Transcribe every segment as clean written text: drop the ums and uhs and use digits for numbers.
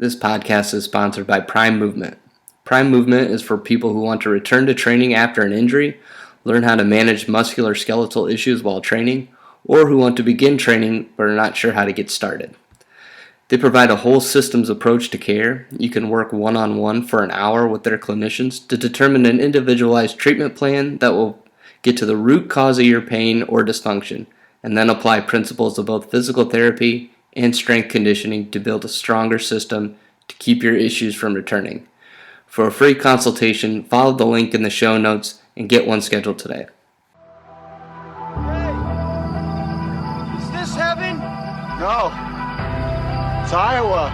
This podcast is sponsored by Prime Movement. Prime Movement is for people who want to return to training after an injury, learn how to manage musculoskeletal issues while training, or who want to begin training but are not sure how to get started. They provide a whole systems approach to care. You can work one-on-one for an hour with their clinicians to determine an individualized treatment plan that will get to the root cause of your pain or dysfunction, and then apply principles of both physical therapy and strength conditioning to build a stronger system to keep your issues from returning. For a free consultation, follow the link in the show notes and get one scheduled today. Hey, is this heaven? No, it's Iowa.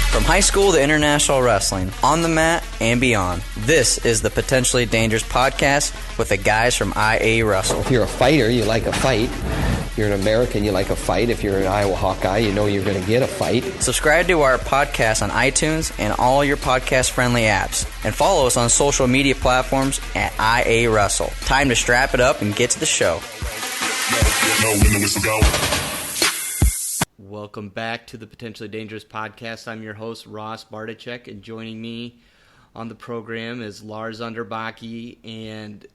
From high school to international wrestling, on the mat and beyond, this is the Potentially Dangerous Podcast with the guys from IA Russell. If you're a fighter, you like a fight. If you're an American, you like a fight. If you're an Iowa Hawkeye, you know you're going to get a fight. Subscribe to our podcast on iTunes and all your podcast-friendly apps. And follow us on social media platforms at IA Russell. Time to strap it up and get to the show. Welcome back to the Potentially Dangerous Podcast. I'm your host, Ross Bartachek, and joining me on the program is Lars Underbakke. And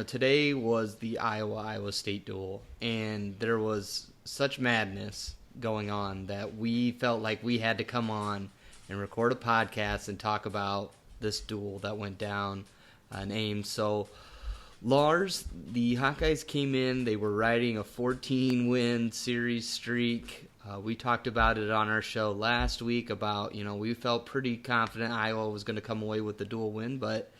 today was the Iowa State duel, and there was such madness going on that we felt like we had to come on and record a podcast and talk about this duel that went down in Ames. So, Lars, the Hawkeyes came in. They were riding a 14-win series streak. We talked about it on our show last week about, we felt pretty confident Iowa was going to come away with the dual win, but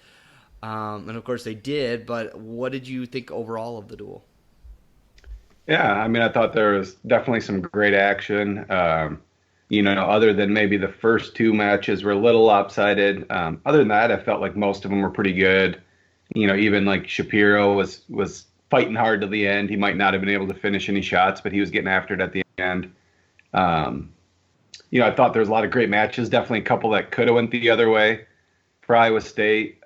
and of course they did. But what did you think overall of the duel? Yeah, I thought there was definitely some great action. Other than maybe the first two matches were a little lopsided. Other than that, I felt like most of them were pretty good. Even like Shapiro was fighting hard to the end. He might not have been able to finish any shots, but he was getting after it at the end. I thought there was a lot of great matches. Definitely a couple that could have went the other way for Iowa State.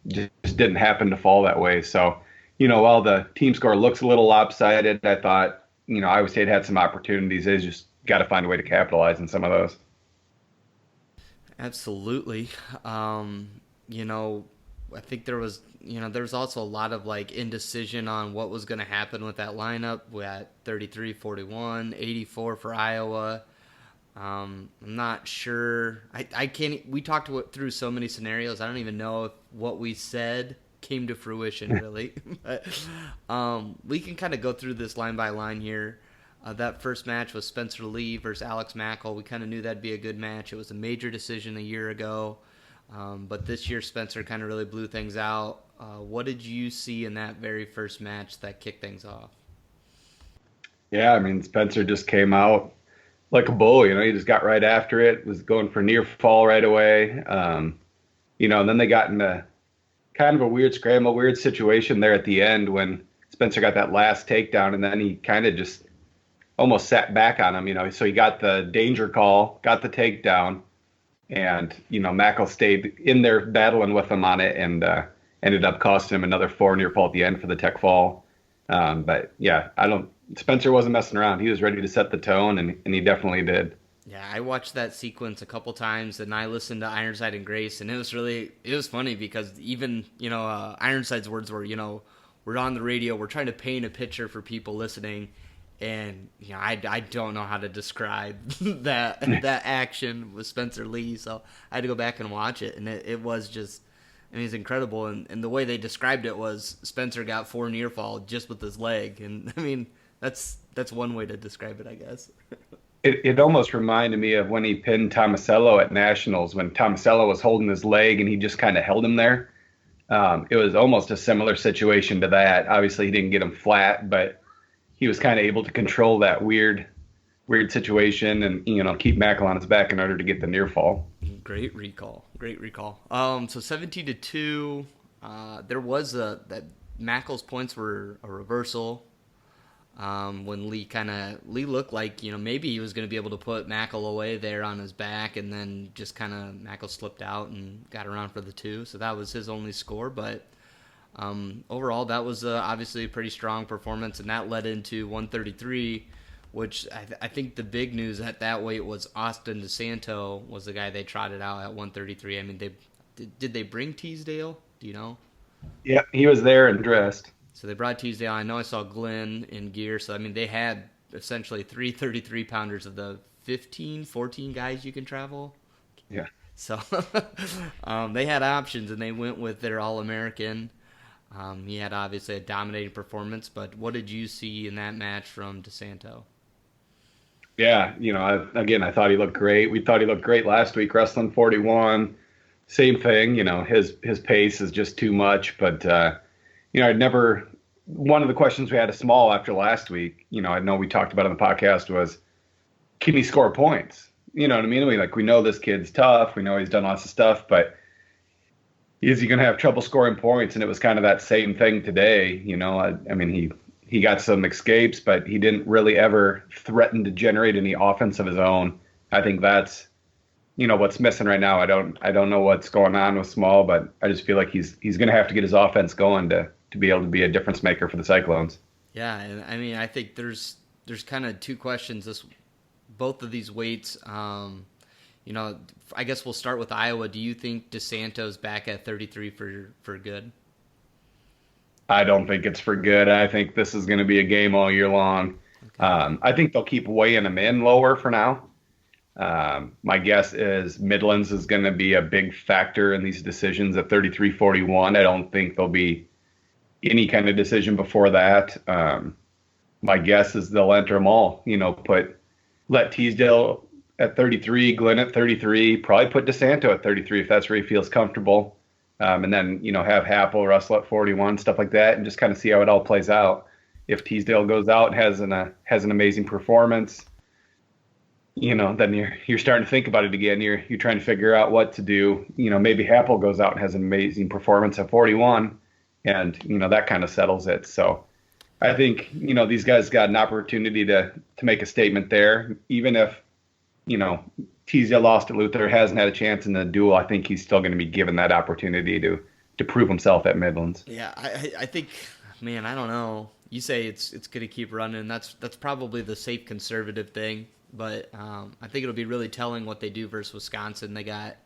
Just didn't happen to fall that way. So, while the team score looks a little lopsided, I thought, Iowa State had some opportunities. They just got to find a way to capitalize on some of those. Absolutely. I think there was also a lot of indecision on what was going to happen with that lineup. We had 33-41, 84 for Iowa. I'm not sure. I can't. We talked through so many scenarios. I don't even know if what we said came to fruition really. But we can kind of go through this line by line here. That first match was Spencer Lee versus Alex Mackel. We kind of knew that'd be a good match. It was a major decision a year ago. But this year, Spencer kind of really blew things out. What did you see in that very first match that kicked things off? Yeah, Spencer just came out like a bull. He just got right after it, was going for near fall right away. And then they got into kind of a weird scramble, weird situation there at the end when Spencer got that last takedown, and then he kind of just almost sat back on him, So he got the danger call, got the takedown. And, Mackel stayed in there battling with him on it and ended up costing him another 4 near fall at the end for the tech fall. But, yeah, Spencer wasn't messing around. He was ready to set the tone, and he definitely did. Yeah, I watched that sequence a couple times, and I listened to Ironside and Grace, and it was funny because even, Ironside's words were, we're on the radio, we're trying to paint a picture for people listening. And I don't know how to describe that action with Spencer Lee, so I had to go back and watch it, and it was just, it's incredible. And the way they described it was Spencer got 4 near fall just with his leg, and that's one way to describe it, I guess. It almost reminded me of when he pinned Tomasello at Nationals, when Tomasello was holding his leg and he just kind of held him there. It was almost a similar situation to that. Obviously, he didn't get him flat, but he was kind of able to control that weird situation and, keep Mackel on his back in order to get the near fall. Great recall. So 17-2, there was that Mackel's points were a reversal. When Lee looked like, maybe he was going to be able to put Mackel away there on his back, and then just kind of Mackel slipped out and got around for the 2. So that was his only score, but overall that was obviously a pretty strong performance, and that led into 133 which I think the big news at that weight was Austin DeSanto was the guy they trotted out at 133. I mean, did they bring Teasdale? Do you know? Yeah, he was there and dressed. So they brought Teasdale. I know I saw Glenn in gear. So, I mean, they had essentially 3 33-pounders of the 14 guys you can travel. Yeah. So they had options, and they went with their All-American. He had obviously a dominating performance, but what did you see in that match from DeSanto? Yeah, I thought he looked great. We thought he looked great last week, wrestling 41. Same thing, his pace is just too much. But, one of the questions we had a small after last week, I know we talked about on the podcast was, can he score points? You know what I mean? We know this kid's tough. We know he's done lots of stuff, but is he going to have trouble scoring points? And it was kind of that same thing today. He got some escapes, but he didn't really ever threaten to generate any offense of his own. I think that's, what's missing right now. I don't know what's going on with Small, but I just feel like he's going to have to get his offense going to be able to be a difference maker for the Cyclones. Yeah, and I think there's kind of two questions. Both of these weights, I guess we'll start with Iowa. Do you think DeSanto's back at 33 for good? I don't think it's for good. I think this is going to be a game all year long. Okay. I think they'll keep weighing him in lower for now. My guess is Midlands is going to be a big factor in these decisions at 33-41. I don't think there'll be any kind of decision before that. My guess is they'll enter them all, let Teasdale at 33, Glenn at 33, probably put DeSanto at 33 if that's where he feels comfortable. And then, have Happel wrestle at 41, stuff like that, and just kind of see how it all plays out. If Teasdale goes out and has an amazing performance, then you're starting to think about it again. You're trying to figure out what to do. Maybe Happel goes out and has an amazing performance at 41, and that kind of settles it. So I think these guys got an opportunity to make a statement there. Even if Teasdale lost to Luther, hasn't had a chance in the duel, I think he's still going to be given that opportunity to prove himself at Midlands. Yeah, I think, man, I don't know. You say it's going to keep running. That's probably the safe conservative thing. But I think it'll be really telling what they do versus Wisconsin. They got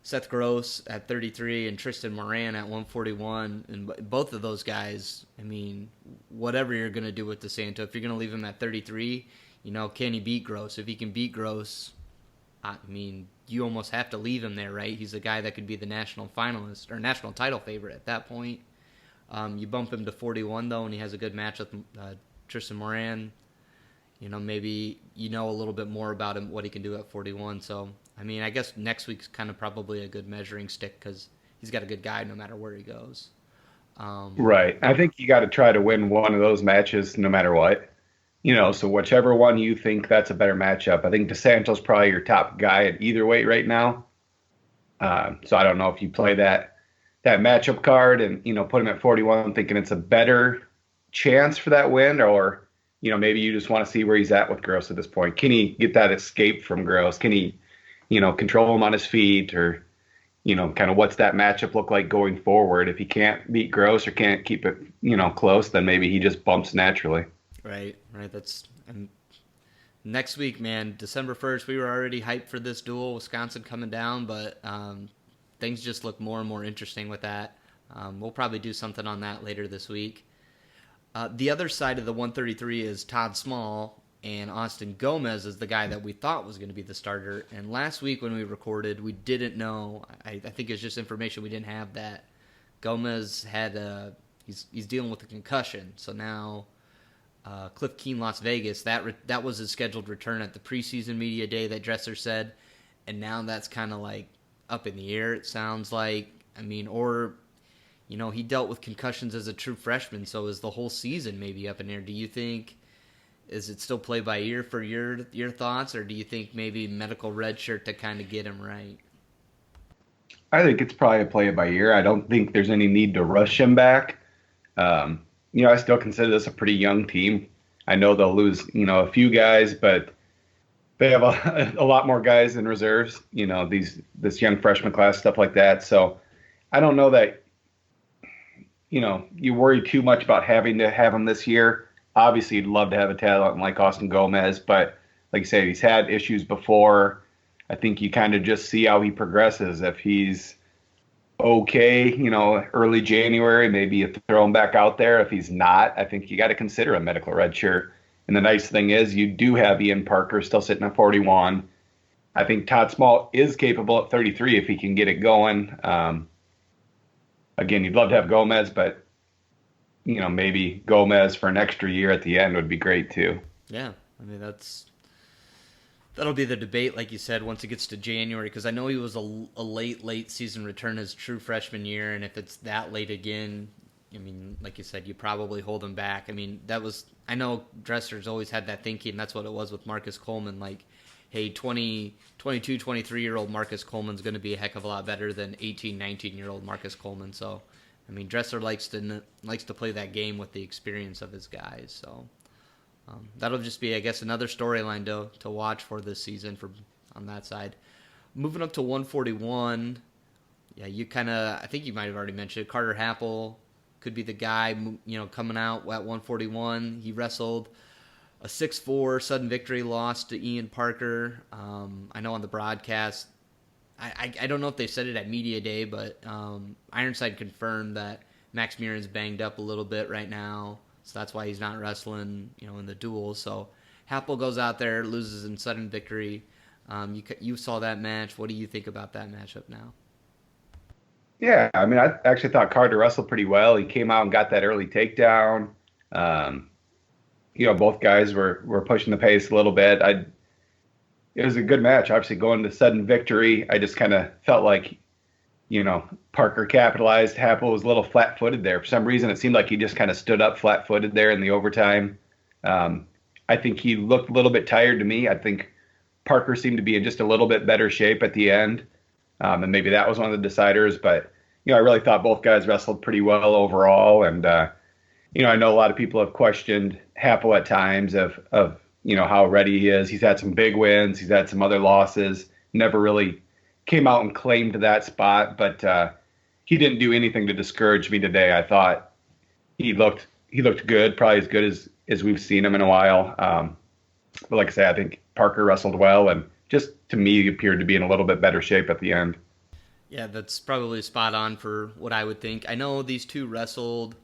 Seth Gross at 33 and Tristan Moran at 141. And both of those guys, whatever you're going to do with DeSanto, if you're going to leave him at 33, can he beat Gross? If he can beat Gross, you almost have to leave him there, right? He's a guy that could be the national finalist or national title favorite at that point. You bump him to 41, though, and he has a good match with Tristan Moran. Maybe a little bit more about him, what he can do at 41. So, I guess next week's kind of probably a good measuring stick because he's got a good guy no matter where he goes. Right. I think you got to try to win one of those matches no matter what. So whichever one you think that's a better matchup. I think DeSanto's probably your top guy at either weight right now. So I don't know if you play that matchup card and, put him at 41 thinking it's a better chance for that win, or maybe you just want to see where he's at with Gross at this point. Can he get that escape from Gross? Can he, control him on his feet, or, kind of what's that matchup look like going forward? If he can't beat Gross or can't keep it, close, then maybe he just bumps naturally. Right. That's next week, man. December 1st, we were already hyped for this duel, Wisconsin coming down, but things just look more and more interesting with that. We'll probably do something on that later this week. The other side of the 133 is Todd Small, and Austin Gomez is the guy that we thought was going to be the starter. And last week when we recorded, we didn't know. I think it's just information we didn't have that Gomez had he's dealing with a concussion. So now Cliff Keen, Las Vegas, that was his scheduled return at the preseason media day that Dresser said, and now that's kind of like up in the air. It sounds like. He dealt with concussions as a true freshman, so is the whole season maybe up in there. Do you think, is it still play by ear for your thoughts, or do you think maybe medical redshirt to kind of get him right? I think it's probably a play it by ear. I don't think there's any need to rush him back. I still consider this a pretty young team. I know they'll lose, a few guys, but they have a lot more guys in reserves, this young freshman class, stuff like that. So I don't know that, you worry too much about having to have him this year. obviously you'd love to have a talent like Austin Gomez, but like you said, he's had issues before. I think you kind of just see how he progresses. If he's okay, early January, maybe you throw him back out there. If he's not, I think you got to consider a medical redshirt. And the nice thing is you do have Ian Parker still sitting at 41. I think Todd Small is capable at 33 if he can get it going. Again, you'd love to have Gomez, but maybe Gomez for an extra year at the end would be great too. Yeah, I mean that'll be the debate, like you said, once it gets to January, because I know he was a late season return his true freshman year, and if it's that late again, I mean, like you said, you probably hold him back. I mean, I know Dresser's always had that thinking. That's what it was with Marcus Coleman. Like, hey, 22, 23-year-old Marcus Coleman's going to be a heck of a lot better than 18, 19-year-old Marcus Coleman. So, I mean, Dresser likes to play that game with the experience of his guys. So that'll just be, I guess, another storyline to watch for this season on that side. Moving up to 141, yeah, I think you might have already mentioned it. Carter Happel could be the guy, coming out at 141. He wrestled a 6-4 sudden victory loss to Ian Parker. I know on the broadcast, I don't know if they said it at Media Day, but Ironside confirmed that Max Murin's banged up a little bit right now, so that's why he's not wrestling, in the duels. So Happel goes out there, loses in sudden victory. You saw that match. What do you think about that matchup now? Yeah, I mean, I actually thought Carter wrestled pretty well. He came out and got that early takedown. Both guys were pushing the pace a little bit. It was a good match. Obviously, going to sudden victory, I just kind of felt like, Parker capitalized. Happel was a little flat-footed there. For some reason, it seemed like he just kind of stood up flat-footed there in the overtime. I think he looked a little bit tired to me. I think Parker seemed to be in just a little bit better shape at the end. And maybe that was one of the deciders. But, I really thought both guys wrestled pretty well overall. And, I know a lot of people have questioned Happel at times of how ready he is. He's had some big wins. He's had some other losses. Never really came out and claimed that spot. But he didn't do anything to discourage me today. I thought he looked good, probably as good as we've seen him in a while. But like I say, I think Parker wrestled well, and just to me appeared to be in a little bit better shape at the end. Yeah, that's probably spot on for what I would think. I know these two wrestled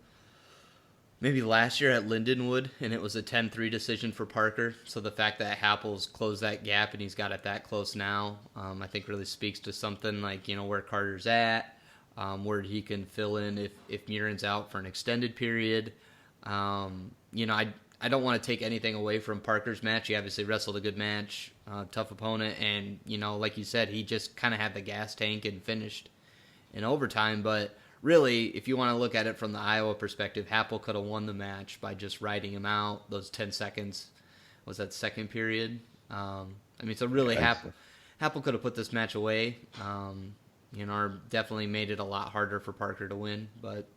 maybe last year at Lindenwood, and it was a 10-3 decision for Parker. So the fact that Happel's closed that gap and he's got it that close now, I think really speaks to something like, where Carter's at, where he can fill in if Murin's out for an extended period. I don't want to take anything away from Parker's match. He obviously wrestled a good match, tough opponent, and, like you said, he just kind of had the gas tank and finished in overtime. But really, if you want to look at it from the Iowa perspective, Happel could have won the match by just riding him out. Those 10 seconds was that second period. So really, Happel could have put this match away. Definitely made it a lot harder for Parker to win. But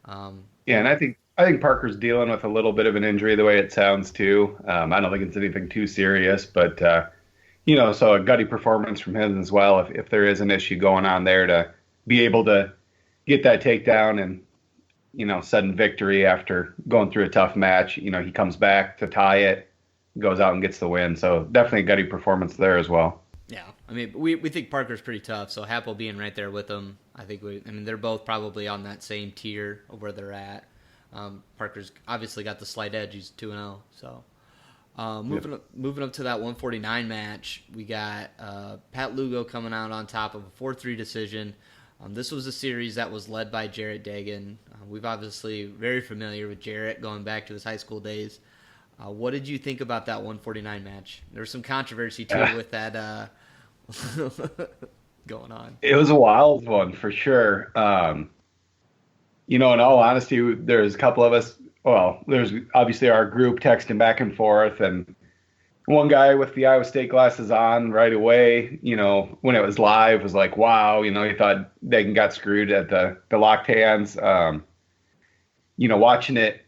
and I think Parker's dealing with a little bit of an injury, the way it sounds too. I don't think it's anything too serious, but so a gutty performance from him as well. If there is an issue going on there, to be able to get that takedown and sudden victory after going through a tough match. He comes back to tie it, goes out and gets the win. So definitely a gutty performance there as well. Yeah, we think Parker's pretty tough. So Happel being right there with him, I think they're both probably on that same tier of where they're at. Parker's obviously got the slight edge. He's 2-0. So moving up to that 149 match, we got Pat Lugo coming out on top of a 4-3 decision. This was a series that was led by Jarrett Dagan. We've obviously very familiar with Jarrett going back to his high school days. What did you think about that 149 match? There was some controversy too with that going on. It was a wild one for sure. In all honesty, there's a couple of us. Well, there's obviously our group texting back and forth, and one guy with the Iowa State glasses on right away, when it was live, was like, wow, he thought Dagan got screwed at the locked hands. Watching it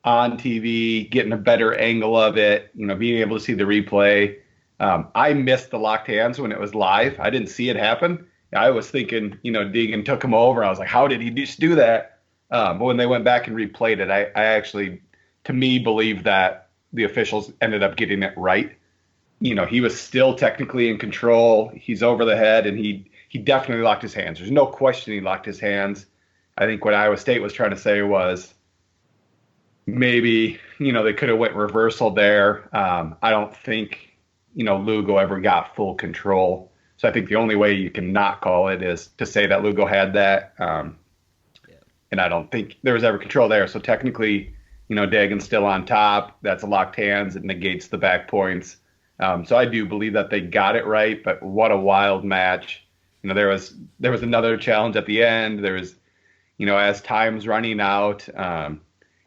on TV, getting a better angle of it, being able to see the replay. I missed the locked hands when it was live. I didn't see it happen. I was thinking, Dagan took him over. I was like, how did he just do that? But when they went back and replayed it, I actually to me, believe that the officials ended up getting it right. He was still technically in control. He's over the head, and he definitely locked his hands. There's no question he locked his hands. I think what Iowa State was trying to say was maybe, they could have went reversal there. I don't think, Lugo ever got full control. So I think the only way you can not call it is to say that Lugo had that. And I don't think there was ever control there. So technically, Dagen's still on top. That's a locked hands. It negates the back points. So I do believe that they got it right, but what a wild match. There was another challenge at the end. There was, as time's running out,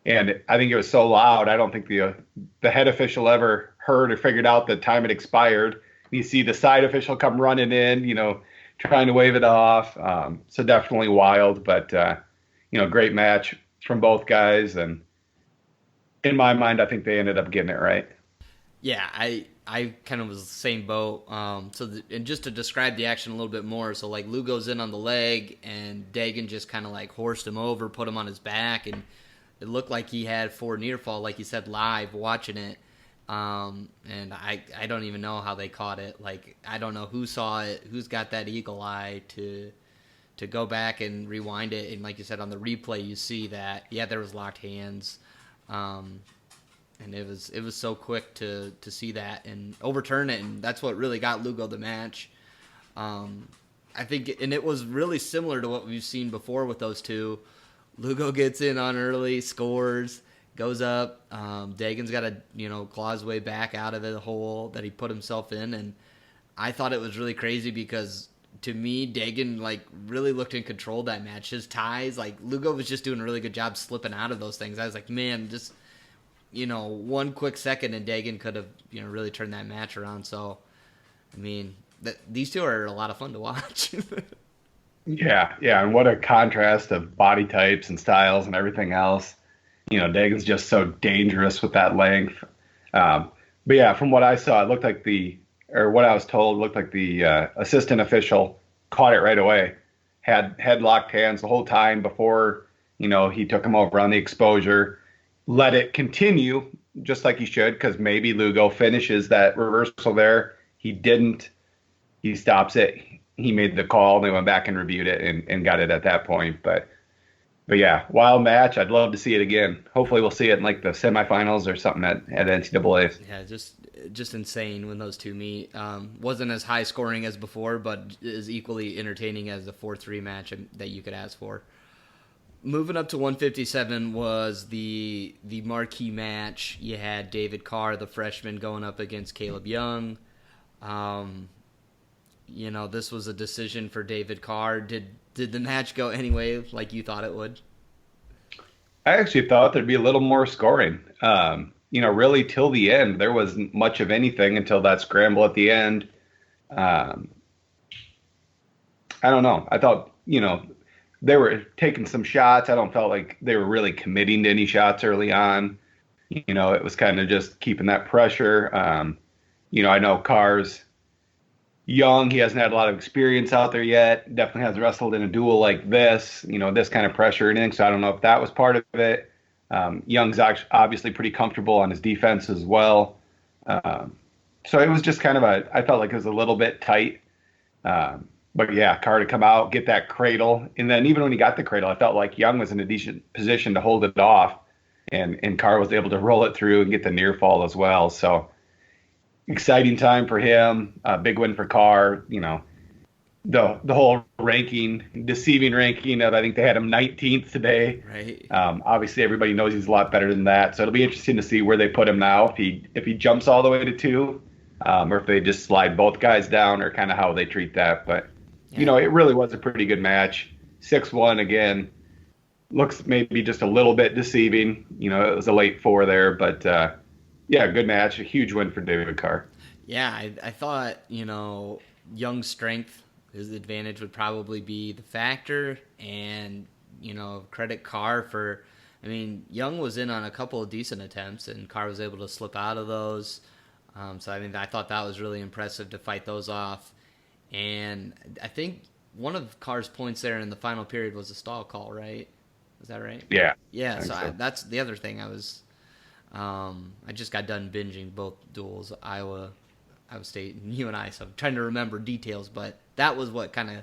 and I think it was so loud, I don't think the head official ever heard or figured out that time had expired. You see the side official come running in, trying to wave it off. So definitely wild, but, great match from both guys. And in my mind, I think they ended up getting it right. Yeah, I kind of was the same boat. And just to describe the action a little bit more, so like Lugo's in on the leg, and Dagen just kind of like horsed him over, put him on his back, and it looked like he had 4 near fall, like you said, live watching it. And I don't even know how they caught it. Like, I don't know who saw it, who's got that eagle eye to go back and rewind it. And like you said, on the replay, you see that, yeah, there was locked hands. And it was so quick to see that and overturn it, and that's what really got Lugo the match. I think, and it was really similar to what we've seen before with those two. Lugo gets in on early, scores, goes up. Dagen's got to claw his way back out of the hole that he put himself in, and I thought it was really crazy because to me, Dagen really looked in control of that match. His ties, Lugo was just doing a really good job slipping out of those things. I was like, man, just one quick second and Dagen could have, really turned that match around. So, I mean, these two are a lot of fun to watch. Yeah, and what a contrast of body types and styles and everything else. Dagen's just so dangerous with that length. But yeah, from what I saw, it looked like what I was told, looked like the assistant official caught it right away. Had locked hands the whole time before, he took him over on the exposure. Let it continue just like he should, because maybe Lugo finishes that reversal there. He didn't. He stops it. He made the call. They went back and reviewed it and got it at that point. But yeah, wild match. I'd love to see it again. Hopefully we'll see it in the semifinals or something at NCAA. Yeah, just insane when those two meet. Wasn't as high scoring as before, but is equally entertaining as the 4-3 match that you could ask for. Moving up to 157 was the marquee match. You had David Carr, the freshman, going up against Caleb Young. This was a decision for David Carr. Did the match go anyway like you thought it would? I actually thought there'd be a little more scoring. Really till the end, there wasn't much of anything until that scramble at the end. I don't know. I thought, they were taking some shots. I don't felt like they were really committing to any shots early on. It was kind of just keeping that pressure. I know Carr's young. He hasn't had a lot of experience out there yet. Definitely hasn't wrestled in a duel like this, this kind of pressure or anything. So I don't know if that was part of it. Young's obviously pretty comfortable on his defense as well. So it was just kind of I felt like it was a little bit tight. But yeah, Carr to come out, get that cradle. And then even when he got the cradle, I felt like Young was in a decent position to hold it off. And Carr was able to roll it through and get the near fall as well. So exciting time for him. Big win for Carr. The whole deceiving ranking of, I think they had him 19th today. Right. Obviously, everybody knows he's a lot better than that. So it'll be interesting to see where they put him now. If he jumps all the way to 2, or if they just slide both guys down, or kind of how they treat that. But it really was a pretty good match. 6-1 again. Looks maybe just a little bit deceiving. It was a late 4 there, but good match. A huge win for David Carr. Yeah, I thought, Young's strength, his advantage would probably be the factor, and, credit Carr for, Young was in on a couple of decent attempts, and Carr was able to slip out of those. So, I thought that was really impressive to fight those off. And I think one of Carr's points there in the final period was a stall call, right? Is that right? Yeah. Yeah, so that's the other thing I was I just got done binging both duels, Iowa State and UNI, so I'm trying to remember details, but that was what kind of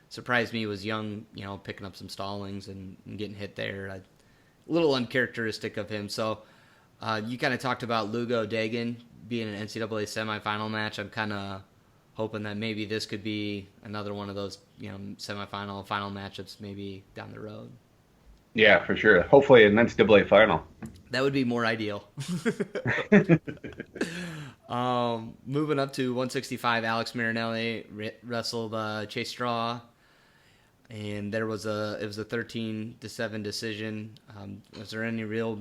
surprised me was Young, picking up some stallings and getting hit there. A little uncharacteristic of him. So you kind of talked about Lugo Dagan being an NCAA semifinal match. I'm kind of hoping that maybe this could be another one of those, semifinal, final matchups maybe down the road. Yeah, for sure. Hopefully an NCAA final. That would be more ideal. Moving up to 165, Alex Marinelli wrestled Chase Straw, and it was a 13-7 decision. Was there any real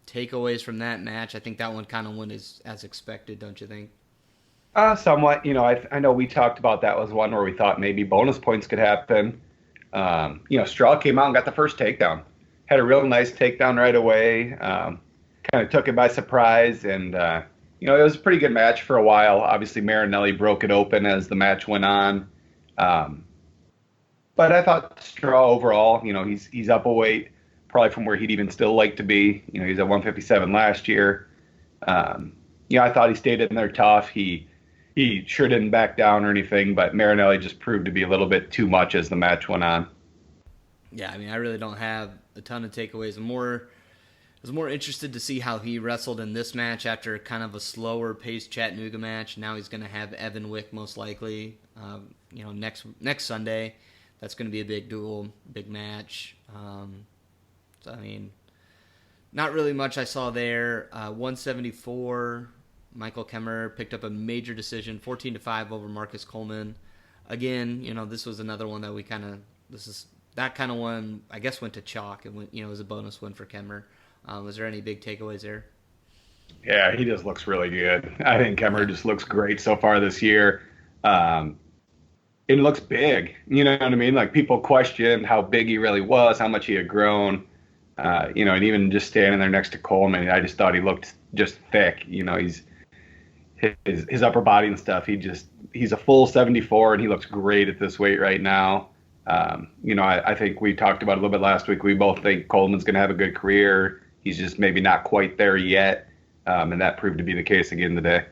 takeaways from that match? I think that one kind of went as expected, don't you think? Somewhat. I know we talked about that was one where we thought maybe bonus points could happen. Straw came out and got the first takedown. Had a real nice takedown right away. Kind of took it by surprise, and it was a pretty good match for a while. Obviously, Marinelli broke it open as the match went on. But I thought Straw overall, he's up a weight, probably from where he'd even still like to be. He's at 157 last year. I thought he stayed in there tough. He sure didn't back down or anything, but Marinelli just proved to be a little bit too much as the match went on. Yeah, I really don't have a ton of takeaways. I was more interested to see how he wrestled in this match after kind of a slower paced Chattanooga match. Now he's going to have Evan Wick most likely, next Sunday. That's going to be a big duel, big match. Not really much I saw there. 174, Michael Kemmer picked up a major decision, 14-5 over Marcus Coleman. Again, this was another one that that kind of one, I guess, went to chalk. It went, it was a bonus win for Kemmer. Was there any big takeaways there? Yeah, he just looks really good. I think Kemmer just looks great so far this year. It looks big. You know what I mean? Like, people questioned how big he really was, how much he had grown. And even just standing there next to Coleman, I just thought he looked just thick. His upper body and stuff. He's a full 74, and he looks great at this weight right now. I think we talked about it a little bit last week. We both think Coleman's going to have a good career. He's just maybe not quite there yet, and that proved to be the case again today.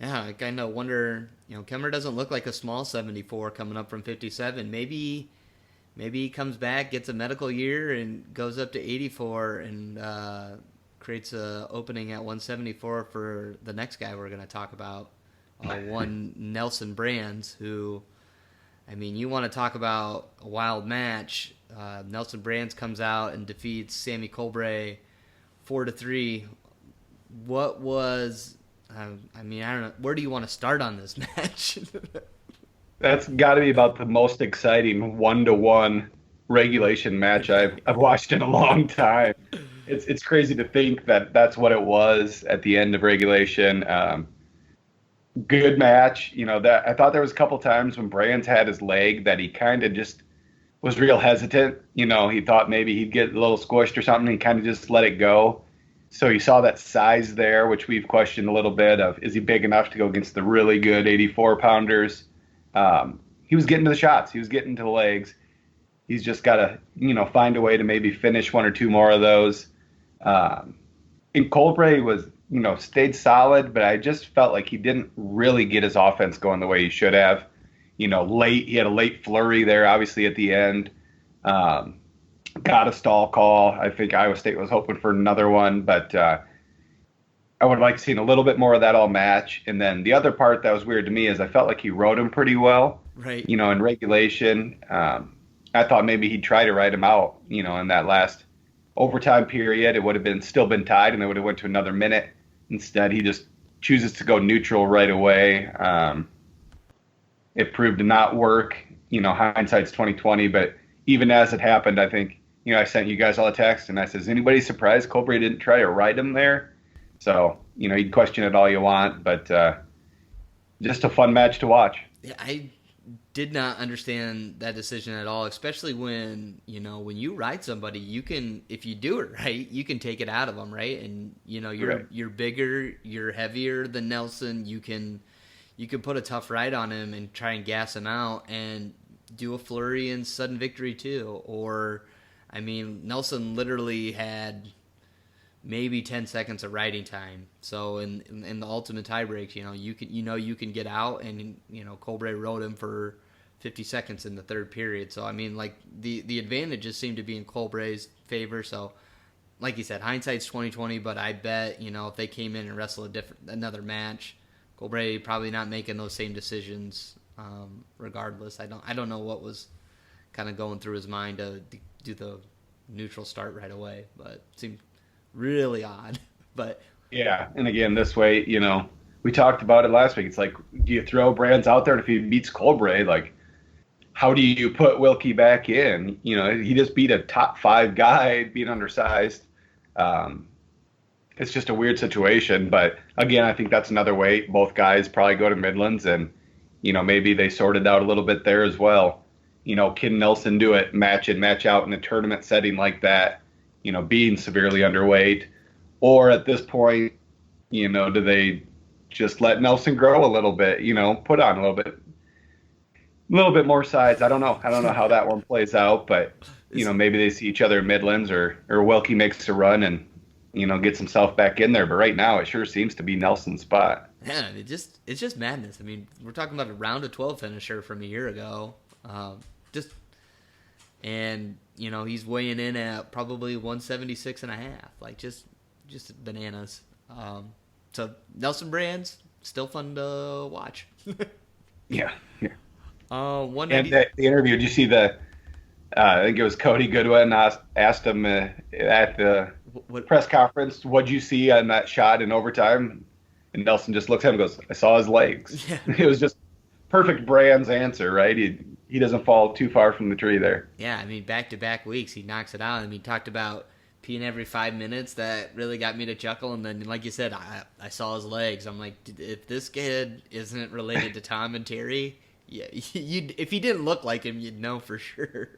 Yeah, I kind of wonder. Kemmer doesn't look like a small 74 coming up from 57. Maybe he comes back, gets a medical year, and goes up to 84 and creates a opening at 174 for the next guy we're going to talk about, one Nelson Brands, who, you want to talk about a wild match. Nelson Brands comes out and defeats Sammy Colbray 4-3. What was, I don't know, where do you want to start on this match? That's got to be about the most exciting 1-to-1 regulation match I've watched in a long time. It's crazy to think that that's what it was at the end of regulation. Good match. That I thought there was a couple times when Brands had his leg that he kind of just was real hesitant. He thought maybe he'd get a little squished or something. He kind of just let it go. So you saw that size there, which we've questioned a little bit of, is he big enough to go against the really good 84-pounders? He was getting to the shots. He was getting to the legs. He's just got to, find a way to maybe finish one or two more of those. And Colbray was, stayed solid, but I just felt like he didn't really get his offense going the way he should have. Late, he had a late flurry there, obviously, at the end. Got a stall call. I think Iowa State was hoping for another one, but I would have liked to seen a little bit more of that all match. And then the other part that was weird to me is I felt like he rode him pretty well. Right. In regulation. I thought maybe he'd try to ride him out, in that last overtime period. It would have still been tied, and they would have went to another minute. Instead, he just chooses to go neutral right away. It proved to not work. Hindsight's 20/20, but even as it happened, I think, I sent you guys all a text, and I said, is anybody surprised Colbray didn't try to ride him there? So, you can question it all you want, but just a fun match to watch. Yeah, I did not understand that decision at all, especially when you ride somebody, you can, if you do it right, you can take it out of them, right? And you're bigger, you're heavier than Nelson. You can put a tough ride on him and try and gas him out and do a flurry and sudden victory too. Or Nelson literally had maybe 10 seconds of riding time. So in the ultimate tie breaks, you can get out, and Colbray rode him for 50 seconds in the third period. So I mean, like, the advantages seem to be in Colbray's favor. So like you said, hindsight's 20/20, but I bet if they came in and wrestled another match, Colbray probably not making those same decisions. Regardless, I don't know what was kind of going through his mind to do the neutral start right away, but it seemed really odd. But yeah, and again, this way, we talked about it last week. It's like, do you throw Brands out there, and if he beats Colbray, like, how do you put Wilkie back in? He just beat a top 5 guy, being undersized. It's just a weird situation. But again, I think that's another way. Both guys probably go to Midlands, and maybe they sorted out a little bit there as well. Can Nelson do it match in, match out in a tournament setting like that? Being severely underweight, or at this point, do they just let Nelson grow a little bit? Put on a little bit more size. I don't know how that one plays out, but maybe they see each other in Midlands, or Wilkie makes a run and gets himself back in there. But right now, it sure seems to be Nelson's spot. Yeah, it's just madness. I mean, we're talking about a round of 12 finisher from a year ago. And he's weighing in at probably 176.5, like just bananas. So Nelson Brands, still fun to watch. Yeah. And the interview, did you see I think it was Cody Goodwin asked him at the press conference, what'd you see on that shot in overtime? And Nelson just looks at him and goes, I saw his legs. Yeah. It was just perfect Brands answer, right? He doesn't fall too far from the tree there. Yeah, I mean, back-to-back weeks, he knocks it out. I mean, he talked about peeing every 5 minutes. That really got me to chuckle. And then, like you said, I saw his legs. I'm like, if this kid isn't related to Tom and Terry, yeah, if he didn't look like him, you'd know for sure.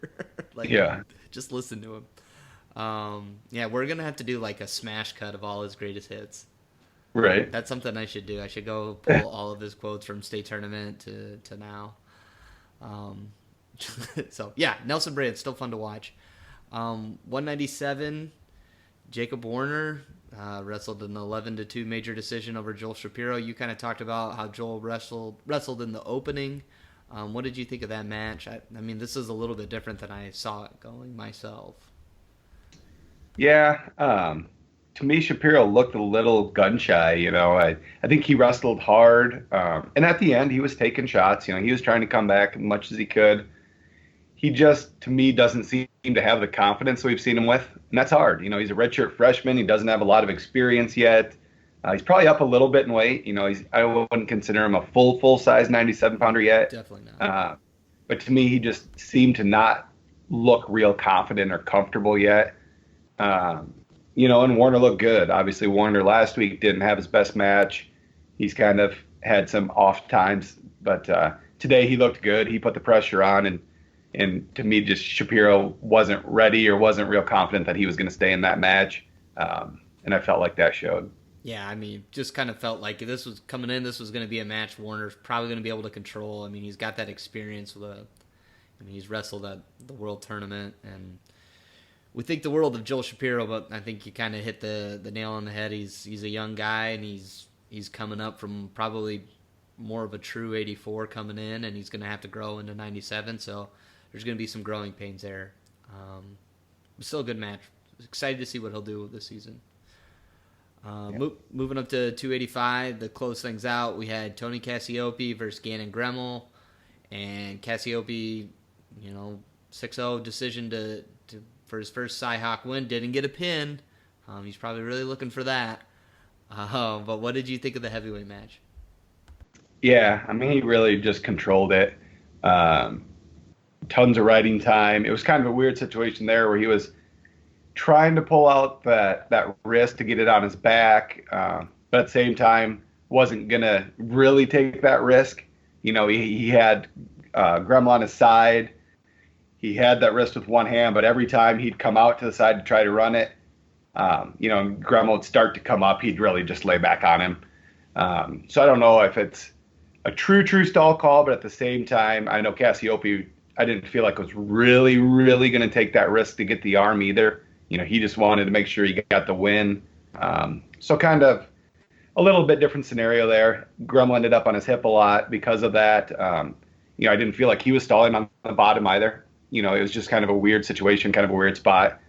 Yeah. Just listen to him. Yeah, we're going to have to do like a smash cut of all his greatest hits. Right. That's something I should do. I should go pull all of his quotes from state tournament to now. So yeah, Nelson Brands, still fun to watch. 197, Jacob Warner wrestled an 11-2 major decision over Joel Shapiro. You kind of talked about how Joel wrestled in the opening. What did you think of that match? I mean, this is a little bit different than I saw it going myself. Yeah, to me, Shapiro looked a little gun shy. I think he wrestled hard, and at the end, he was taking shots. He was trying to come back as much as he could. He just, to me, doesn't seem to have the confidence we've seen him with, and that's hard. He's a redshirt freshman. He doesn't have a lot of experience yet. He's probably up a little bit in weight. I wouldn't consider him a full-size 97-pounder yet. Definitely not. But to me, he just seemed to not look real confident or comfortable yet. And Warner looked good. Obviously, Warner last week didn't have his best match. He's kind of had some off times, but today he looked good. He put the pressure on, and to me, just Shapiro wasn't ready or wasn't real confident that he was going to stay in that match, and I felt like that showed. Yeah, I mean, just kind of felt like this was coming in. This was going to be a match Warner's probably going to be able to control. I mean, he's got that experience he's wrestled at the World Tournament, and we think the world of Joel Shapiro, but I think you kind of hit the nail on the head. He's a young guy, and he's coming up from probably more of a true 84 coming in, and he's going to have to grow into 97. So there's going to be some growing pains there. Still a good match. Excited to see what he'll do this season. Moving up to 285, to close things out, we had Tony Cassiope versus Gannon Gremmel, and Cassiope, 6-0 decision for his first Cy-Hawk win. Didn't get a pin. He's probably really looking for that. But what did you think of the heavyweight match? Yeah, I mean, he really just controlled it. Tons of riding time. It was kind of a weird situation there where he was trying to pull out that wrist to get it on his back, but at the same time wasn't going to really take that risk. He had Gremmel on his side. He had that wrist with one hand, but every time he'd come out to the side to try to run it, Gremmel would start to come up. He'd really just lay back on him. So I don't know if it's a true stall call, but at the same time, I know Cassiope, I didn't feel like was really, really going to take that risk to get the arm either. He just wanted to make sure he got the win. So kind of a little bit different scenario there. Grummel ended up on his hip a lot because of that. I didn't feel like he was stalling on the bottom either. It was just kind of a weird situation, kind of a weird spot.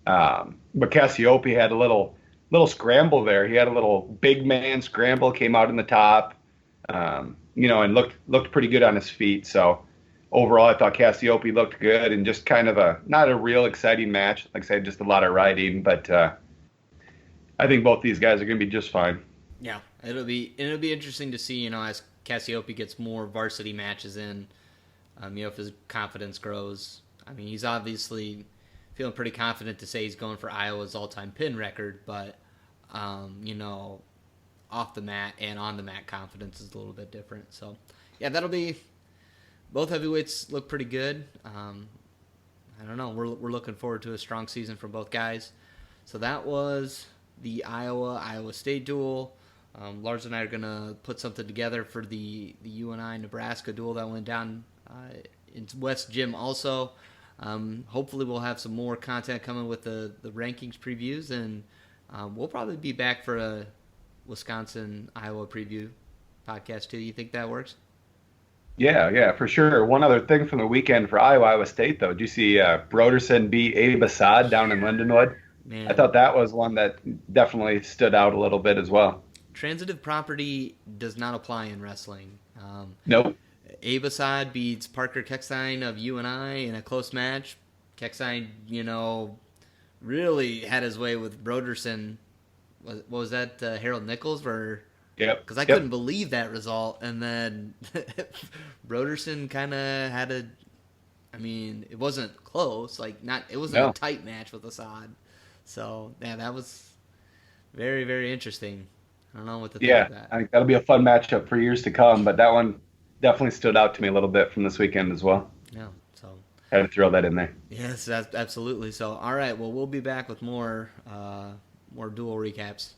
But Cassiope had a little scramble there. He had a little big man scramble, came out in the top, and looked pretty good on his feet. So overall, I thought Cassiope looked good and just kind of not a real exciting match. Like I said, just a lot of riding, but I think both these guys are going to be just fine. Yeah, it'll be interesting to see, as Cassiope gets more varsity matches in, if his confidence grows. I mean, he's obviously feeling pretty confident to say he's going for Iowa's all-time pin record, but off the mat and on the mat confidence is a little bit different. So, yeah, that'll be. Both heavyweights look pretty good. I don't know. We're looking forward to a strong season for both guys. So that was the Iowa State duel. Lars and I are going to put something together for the UNI Nebraska duel that went down in West Gym also. Hopefully we'll have some more content coming with the rankings previews, and we'll probably be back for a Wisconsin-Iowa preview podcast too. You think that works? Yeah, for sure. One other thing from the weekend for Iowa State, though. Did you see Broderson beat Abe Assad down in Lindenwood? Man. I thought that was one that definitely stood out a little bit as well. Transitive property does not apply in wrestling. Nope. Abe Assad beats Parker Keckstein of UNI in a close match. Keckstein, really had his way with Broderson. What was that, Harold Nichols? Yep. Because I couldn't believe that result. And then Broderson kind of had it wasn't close. It wasn't a tight match with Assad. So, yeah, that was very, very interesting. I don't know what to think of that. I think that'll be a fun matchup for years to come, but that one definitely stood out to me a little bit from this weekend as well. Yeah, so had to throw that in there. Yes, absolutely. So, all right, well, we'll be back with more dual recaps.